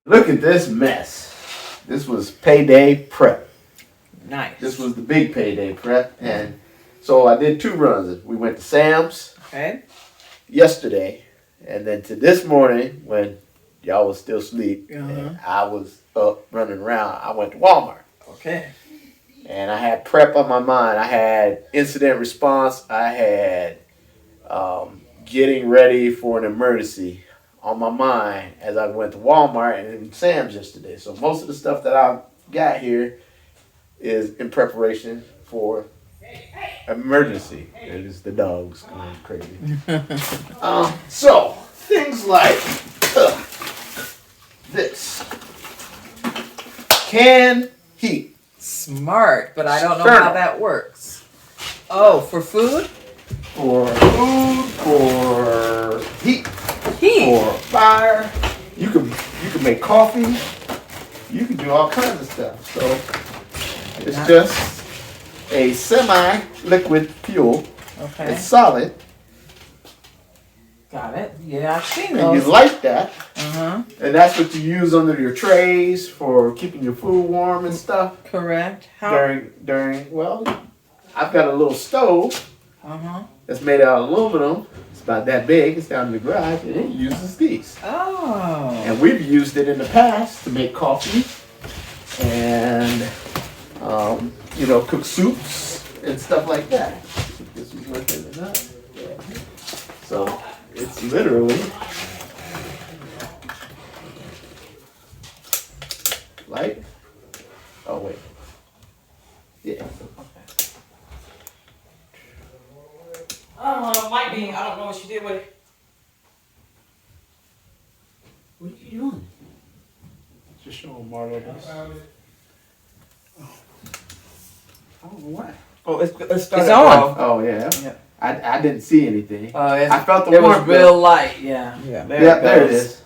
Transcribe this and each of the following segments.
Look at this mess. This was Payday Prep. Nice. This was the big Payday Prep. And so I did 2 runs. We went to Sam's yesterday. And then to this morning when y'all was still asleep and I was up running around, I went to Walmart. Okay. And I had prep on my mind. I had incident response. I had getting ready for an emergency on my mind as I went to Walmart and Sam's yesterday. So most of the stuff that I got here is in preparation for emergency. It is the dogs going crazy. So things like this. Can heat. Smart, but I don't know how that works. Oh, for food? For food, for heat. For fire. You can make coffee. You can do all kinds of stuff. So it's just a semi-liquid fuel. Okay. It's solid. Got it. Yeah, I've seen And those. you light that. Uh-huh. And that's what you use under your trays for keeping your food warm and stuff. Correct. How? Well, I've got a little stove that's made out of aluminum. It's about that big. It's down in the garage, and it uses these. Oh. And we've used it in the past to make coffee and, cook soups and stuff like that. This was working or not. Yeah. So it's literally light. Oh wait. Yeah. Might be. I don't know what she did with it. What are you doing? Just showing Marlo this. I don't know why. Oh, it's It's on. Oh yeah. I didn't see anything. I felt the warmth. It was real light. Yeah. There it is.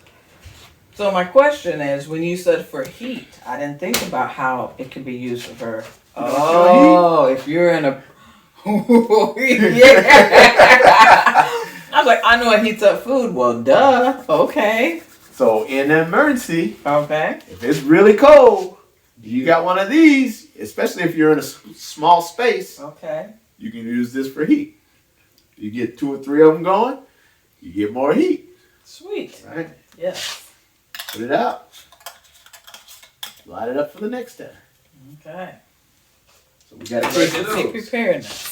So my question is, when you said for heat, I didn't think about how it could be used for. Oh, if you're in a. Yeah. I was like, I know it heats up food. Well, duh. Okay. So in an emergency, Okay. if it's really cold, you got one of these, especially if you're in a small space. Okay. You can use this for heat. You get 2 or 3 of them going, you get more heat. Sweet. Right? Yes. Put it out. Light it up for the next time. Okay. So we got to Take preparedness.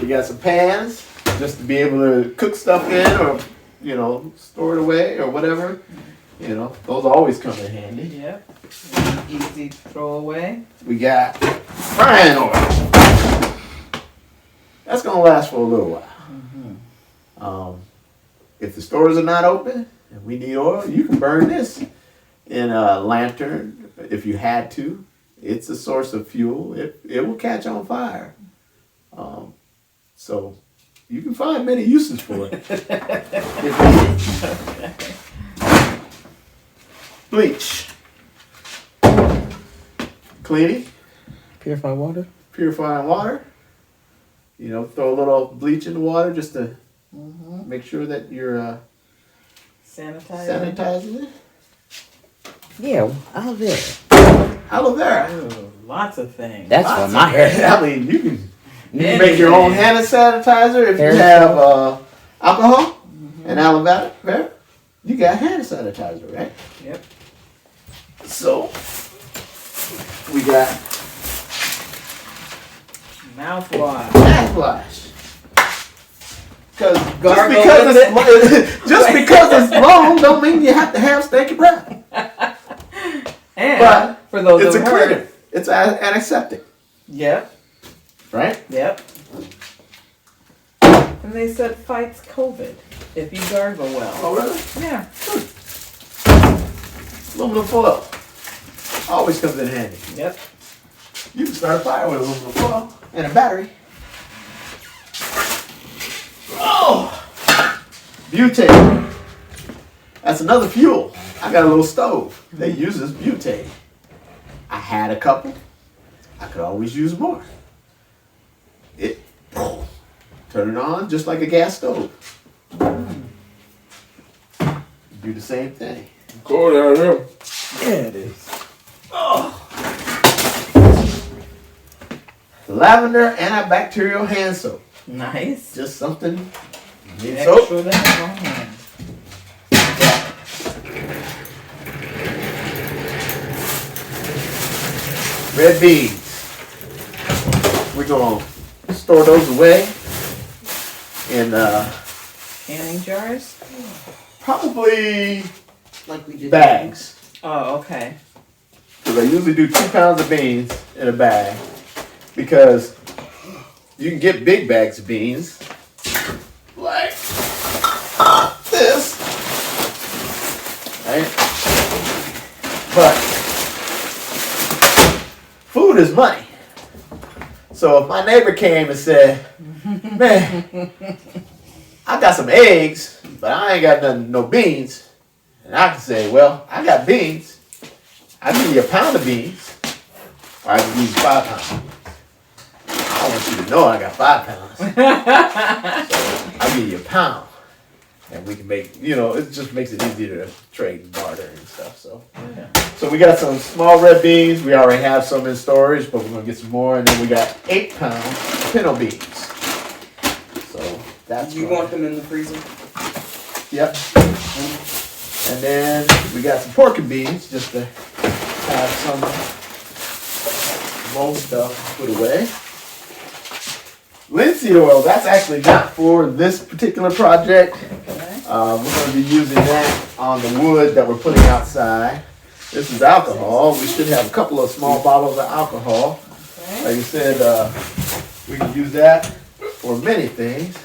We got some pans just to be able to cook stuff in or, store it away or whatever. Those always come in handy. Yep. Easy to throw away. We got frying oil. That's going to last for a little while. If the stores are not open and we need oil, you can burn this in a lantern if you had to. It's a source of fuel. It will catch on fire. So you can find many uses for it. Bleach. Cleaning. Purify water. Purifying water. Throw a little bleach in the water just to make sure that you're sanitizing it. Yeah, aloe vera. Aloe vera. Ooh, lots of things. That's for my hair. I mean, you can make your own hand sanitizer if you have alcohol and aloe vera. You got hand sanitizer, right? Yep. So we got Mouthwash. mouthwash. Just Gargle because it's long don't mean you have to have stinky breath. And But for those it's a who heard, cleaner. It's antiseptic, Yep. right? Yep. And they said fights COVID if you gargle well. Oh, really? Yeah. Aluminum foil always comes in handy. Yep. You can start a fire with aluminum foil and a battery. Oh, butane. That's another fuel. I got a little stove that uses butane. I had a couple. I could always use more. Turn it on just like a gas stove. do the same thing. Cold down here. Yeah, it is. Lavender antibacterial hand soap. Nice. Just something. Need soap. Extra to have on hand. Red beans. We're gonna store those away in Canning jars? probably Like we did. bags. Oh, okay. Because I usually do 2 pounds of beans in a bag. Because you can get big bags of beans. Like this. Right? But food is money. So if my neighbor came and said, man, I got some eggs, but I ain't got no beans. And I can say, well, I got beans. I'll give you a pound of beans. Or I can give you 5 pounds. I want you to know I got 5 pounds. So I'll give you a pound. And we can make, it just makes it easier to trade and barter and stuff. So we got some small red beans. We already have some in storage, but we're going to get some more. And then we got 8 pounds of pinto beans. So that's You want them in the freezer? Yep. And then we got some pork and beans just to have some mold stuff put away. Linseed oil, that's actually not for this particular project. We're going to be using that on the wood that we're putting outside. This is alcohol. We should have a couple of small bottles of alcohol. Like I said, we can use that for many things.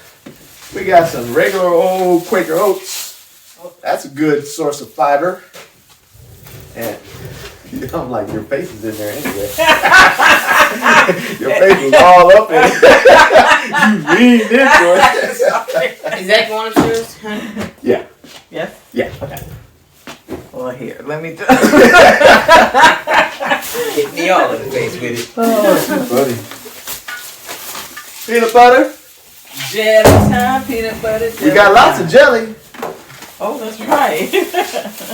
We got some regular old Quaker oats. That's a good source of fiber. And I'm like, your face is in there anyway. Your face was all up in it. You leaned into it. Is that one of yours? Yeah. Yes? Yeah. Okay. Well, here, let me do Hit me all in the face with it. Oh, too funny. Peanut butter. jelly time, peanut butter. We got lots of jelly. Oh, that's right.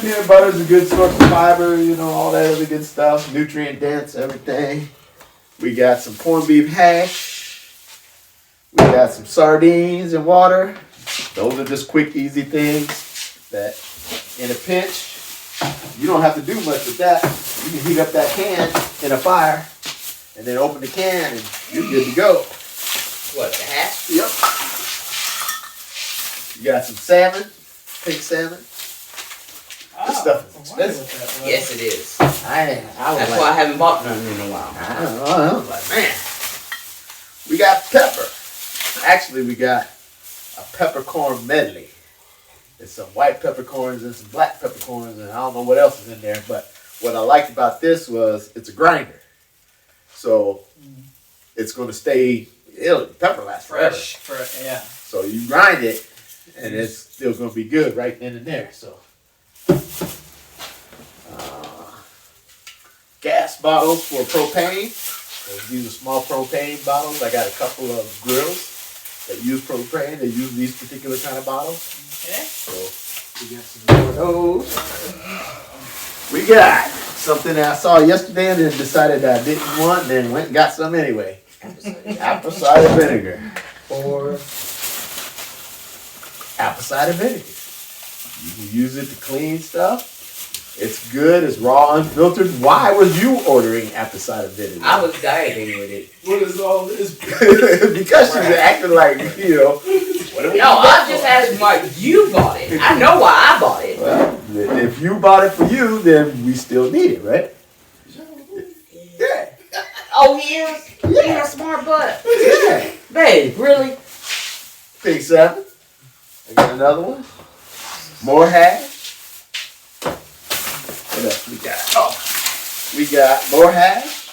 Peanut butter is a good source of fiber, all that other good stuff. Nutrient dense, everything. We got some corned beef hash. We got some sardines and water. Those are just quick, easy things that in a pinch, you don't have to do much with that. You can heat up that can in a fire and then open the can and you're good to go. What, the hash? Yep. You got some salmon, pink salmon. This stuff is expensive. Yes, it is. I That's why I haven't bought none in a while. I don't know. I was like, man. We got pepper. Actually, we got a peppercorn medley. It's some white peppercorns and some black peppercorns, and I don't know what else is in there. But what I liked about this was it's a grinder, so it's going to stay. Pepper lasts forever. Fresh, yeah. So you grind it, and it's still going to be good right then and there. So. Gas bottles for propane. So these are small propane bottles. I got a couple of grills that use propane. They use these particular kind of bottles. Okay. So we got some more of those. We got something that I saw yesterday and then decided that I didn't want and then went and got some anyway. Apple cider vinegar. Or apple cider vinegar. You can use it to clean stuff. It's good. It's raw, unfiltered. Why was you ordering apple cider vinegar? I was dieting with it. What is all this? Because she's acting like, what do we No, I just asked why you bought it. I know why I bought it. Well, if you bought it for you, then we still need it, right? Yeah. Oh, he is? Yeah. You're a smart butt. Yeah. Babe, really? Pink 7. I got another one. More hash. What else we got? Oh, we got more hash.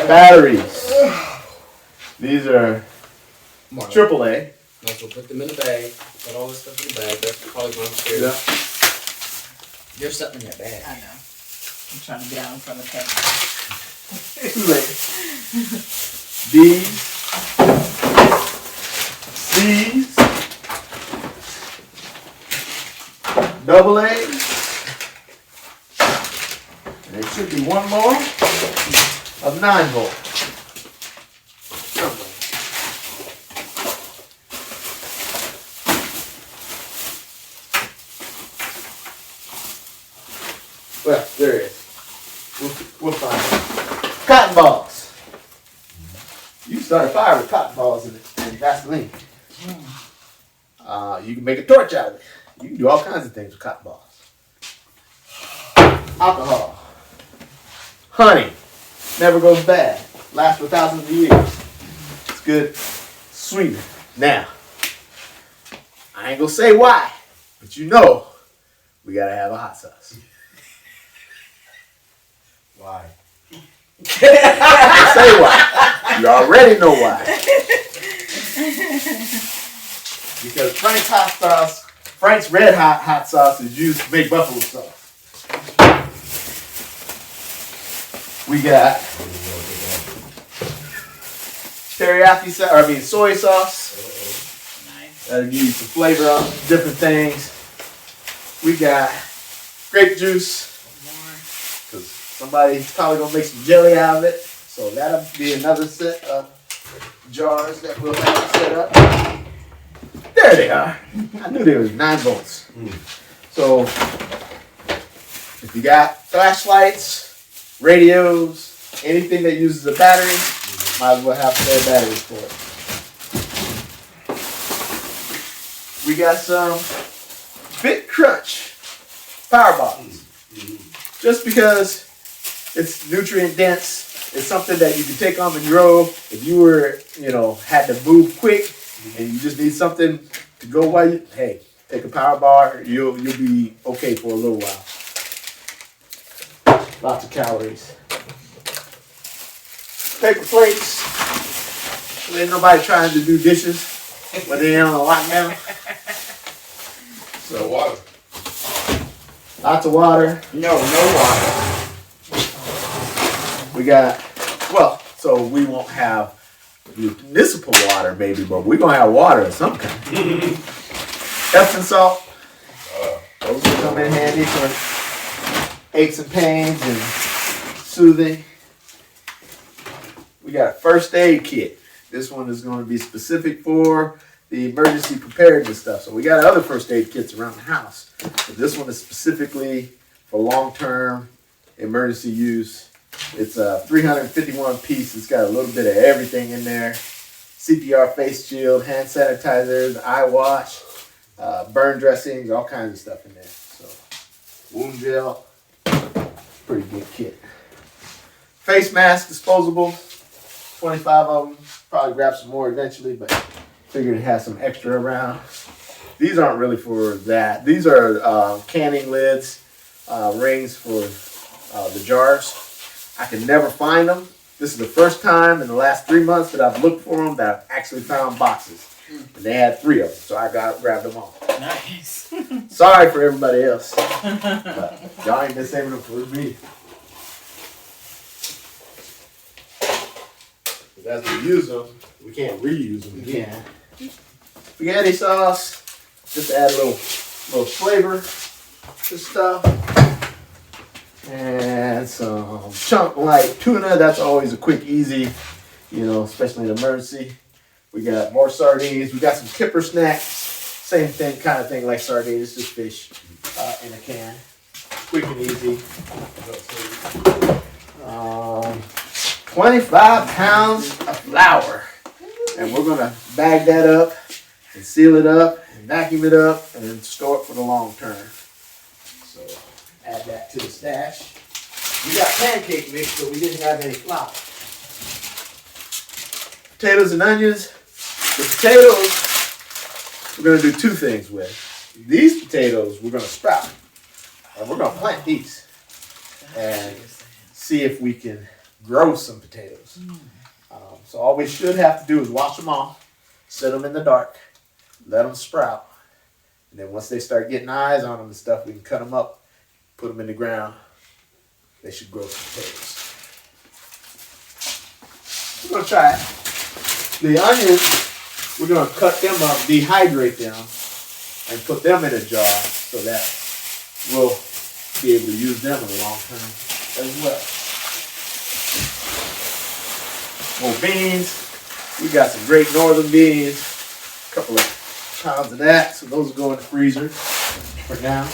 Batteries. These are AAA. Also put them in the bag. Put all this stuff in the bag. That's probably going upstairs. Yeah. There's something in that bag. I know. I'm trying to get out in front of the camera. D's, C's, double A's. And there should be one more of 9 volt. Well, there it is. We'll find it. Cotton balls. You can start a fire with cotton balls and Vaseline. You can make a torch out of it. You can do all kinds of things with cotton balls. Alcohol. Honey. Never goes bad. Lasts for thousands of years. It's good. Sweetener. Now, I ain't gonna say why, but you know we gotta have a hot sauce. Why? I'll say why. You already know why. Because Frank's Red Hot sauce is used to make buffalo sauce. We got teriyaki sauce, soy sauce. Nice. That'll give you some flavor on different things. We got grape juice. Because somebody's probably going to make some jelly out of it. So that'll be another set of jars that we'll have set up. There they are. I knew there was 9 volts. So if you got flashlights, radios, anything that uses a battery, might as well have spare batteries for it. We got some Bit Crunch power bottles. Just because it's nutrient dense, it's something that you can take on the go. If you were, had to move quick and you just need something to go while you, hey, take a power bar, you'll be okay for a little while. Lots of calories. Paper plates. There ain't nobody trying to do dishes when they on a lockdown. So water. Lots of water. No water. We got, so we won't have municipal water, maybe, but we're going to have water of some kind. Epsom salt. Those will come in handy for aches and pains and soothing. We got a first aid kit. This one is going to be specific for the emergency preparedness stuff. So we got other first aid kits around the house. But this one is specifically for long-term emergency use. It's a 351 piece. It's got a little bit of everything in there. CPR face shield, hand sanitizers, eye wash, burn dressings, all kinds of stuff in there. So wound gel, pretty good kit. Face mask, disposable, 25 of them. Probably grab some more eventually, but figured it has some extra around. These aren't really for that. These are canning lids, rings for the jars. I can never find them. This is the first time in the last 3 months that I've looked for them that I've actually found boxes. And they had 3 of them, so I grabbed them all. Nice. Sorry for everybody else, but y'all ain't been saving them for me. As we use them, we can't reuse them again. Spaghetti sauce, just to add a little flavor to stuff. And some chunk light tuna. That's always a quick, easy, especially in an emergency. We got more sardines. We got some kipper snacks. Same thing, kind of thing like sardines, just fish in a can. Quick and easy. 25 pounds of flour. And we're going to bag that up and seal it up and vacuum it up and then store it for the long term. So add that to the stash. We got pancake mix, but we didn't have any flour. Potatoes and onions. The potatoes, we're going to do 2 things with. These potatoes, we're going to sprout. And we're going to plant these. And see if we can grow some potatoes. So all we should have to do is wash them off, set them in the dark, let them sprout. And then once they start getting eyes on them and stuff, we can cut them up, put them in the ground. They should grow some potatoes. We're going to try it. The onions, we're going to cut them up, dehydrate them, and put them in a jar so that we'll be able to use them in the long term as well. More beans. We got some great northern beans. A couple of pounds of that. So those will go in the freezer for now.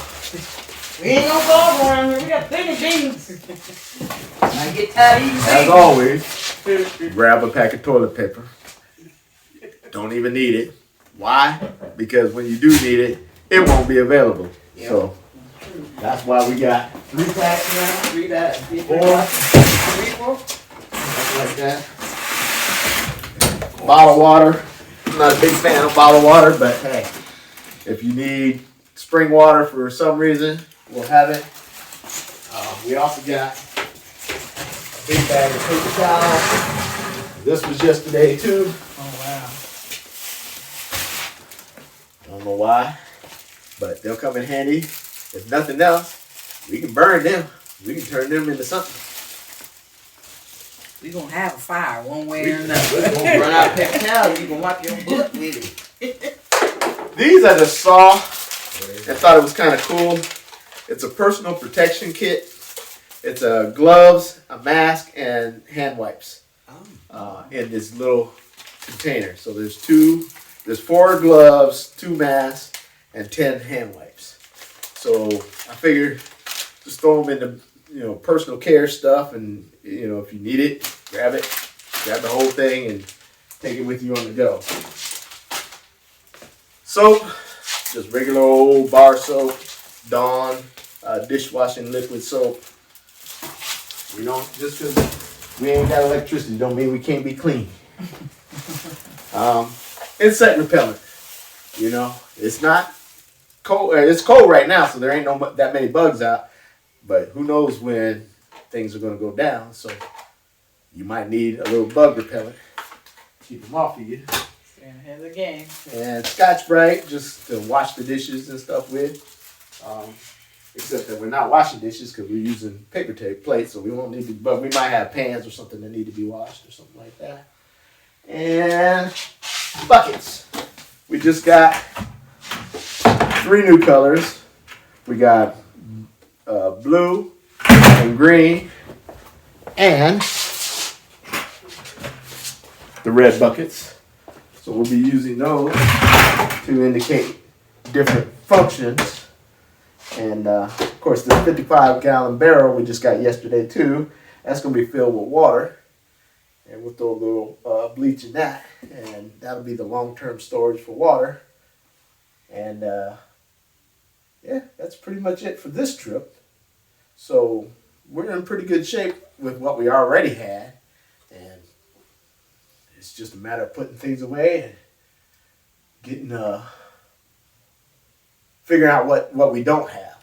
We ain't no dog around here. We got plenty of beans. I get tired of eating beans. As always, grab a pack of toilet paper. Don't even need it. Why? Because when you do need it, it won't be available. Yep. So that's why we got 3 packs now. 3 that. 4. Like that. Bottled water. I'm not a big fan of bottled water, but hey, if you need spring water for some reason, we'll have it. We also got a big bag of paper towels. This was yesterday too. Oh wow. I don't know why, but they'll come in handy. If nothing else, we can burn them. We can turn them into something. We gonna have a fire one way or another. We're gonna run out of paper towels. You can wipe your butt with it. These I just saw and thought it was kind of cool. It's a personal protection kit. It's gloves, a mask, and hand wipes in this little container. So there's 4 gloves, 2 masks, and 10 hand wipes. So I figured just throw them in the personal care stuff, and if you need it, grab the whole thing, and take it with you on the go. Soap, just regular old bar soap, Dawn dishwashing liquid soap. We don't, just because we ain't got electricity don't mean we can't be clean. Insect repellent. It's not cold. It's cold right now, so there ain't that many bugs out. But who knows when things are going to go down? So you might need a little bug repellent. Keep them off of you. Stay ahead of the game. And Scotch-Brite just to wash the dishes and stuff with. Except that we're not washing dishes because we're using paper plates, so we won't need to. But we might have pans or something that need to be washed or something like that. And buckets. We just got 3 new colors. We got blue and green and the red buckets. So we'll be using those to indicate different functions. And of course, this 55-gallon barrel we just got yesterday too, that's going to be filled with water. And we'll throw a little bleach in that, and that'll be the long-term storage for water. And yeah, that's pretty much it for this trip. So we're in pretty good shape with what we already had, and it's just a matter of putting things away and getting figuring out what we don't have.